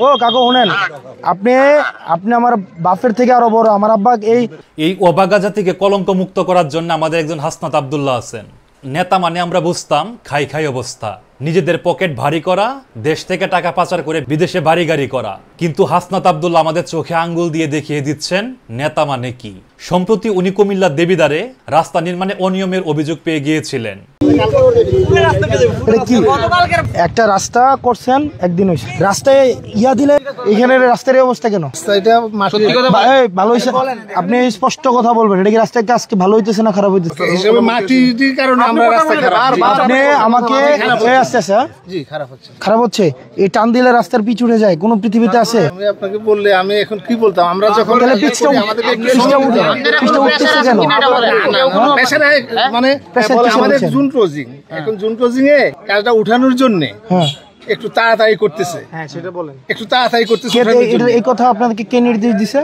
ও কাকু শুনেন, আপনি আপনি আমার বাপের থেকে আরো বড়। আমার আব্বা এই অবাগা জাতিকে কলঙ্ক মুক্ত করার জন্য আমাদের একজন হাসনাত আব্দুল্লাহ আছেন। নেতা মানে আমরা বুঝতাম খাই খাই অবস্থা, নিজেদের পকেট ভারী করা, দেশ থেকে টাকা পাচার করে বিদেশে বাড়ি গাড়ি করা। কিন্তু হাসনাত আব্দুল্লাহ আমাদের চোখে আঙ্গুল দিয়ে দেখিয়ে দিচ্ছেন নেতা মানে কি। সম্প্রতি উনি কুমিল্লার দেবিদ্বারে রাস্তা নির্মাণে অনিয়মের অভিযোগ পেয়ে গিয়েছিলেন। একটা রাস্তা করছেন একদিন হয়েছে, রাস্তায় ইয়া দিলে এখানে রাস্তার অবস্থা কেন? ভালো হয়েছে, আপনি স্পষ্ট কথা বলবেন। এটা কি রাস্তার কাজ ভালো হইতেছে না খারাপ হইতেছে? আপনি আমাকে খারাপ হচ্ছে, এই টান দিলে রাস্তার পিচ উঠে যায়, কোন পৃথিবীতে আছে? আমি আপনাকে বললে আমি এখন কি বলতাম, আমরা যখন আমাদের জুন ক্লোজিং, এখন জুন ক্লোজিং এ কাজটা উঠানোর জন্য একটু তাড়াতাড়ি করতেছে। হ্যাঁ সেটা বলেন, একটু তাড়াতাড়ি করতেছে। এই কথা আপনাদেরকে কে নির্দেশ দিছে?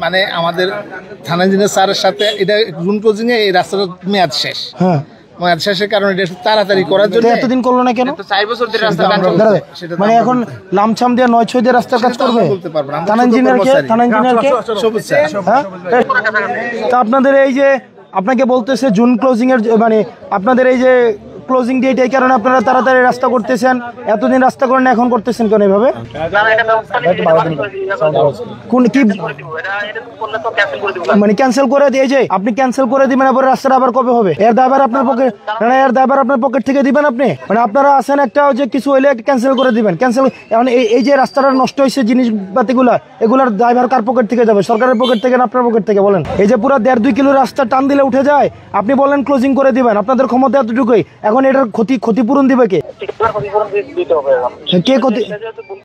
মানে আমাদের থানা ইঞ্জিনিয়ার স্যারের সাথে এটা জুন ক্লোজিং এ এই রাস্তাটা মেয়াদ শেষ। হ্যাঁ মেয়াদ শেষের কারণে এটা তাড়াতাড়ি করার জন্য এতদিন করলো না কেন? 4 বছর ধরে রাস্তা কাজ করছে, মানে এখন লামছাম দিয়ে 9-6 দিয়ে রাস্তার কাজ করবে? থানা ইঞ্জিনিয়ারকে সবুজ স্যার। হ্যাঁ তা আপনাদের এই যে আপনাকে বলতেছে জুন ক্লোজিং এর, মানে আপনাদের এই যে ক্লোজিং ডেট, এই কারণে আপনারা তাড়াতাড়ি রাস্তা করতেছেন। এতদিন রাস্তা করেন না, এখন করতেছেন কেন এভাবে? কোন কি মানে ক্যান্সেল করে দিয়ে, যে আপনি ক্যান্সেল করে দিবেন, এবার রাস্তাটা আবার কবে হবে? এর দায়ভার আপনার পকেট, এর দায়ভার আপনার পকেট থেকে দিবেন আপনি? মানে আপনারা আছেন একটা যে কিছু হইলে ক্যান্সেল করে দিবেন, ক্যান্সেল। এখন এই যে রাস্তাটা নষ্ট হয়েছে জিনিসপাতিগুলা, এগুলার দায়ভার কার পকেট থেকে যাবে? সরকারের পকেট থেকে না আপনার পকেট থেকে? বলেন। এই যে পুরো 1.5-2 কিলো রাস্তা টান দিলে উঠে যায়, আপনি বলেন ক্লোজিং করে দিবেন, আপনাদের ক্ষমতা এতটুকুই। এখন এটার ক্ষতিপূরণ দিবে কে? কে ক্ষতি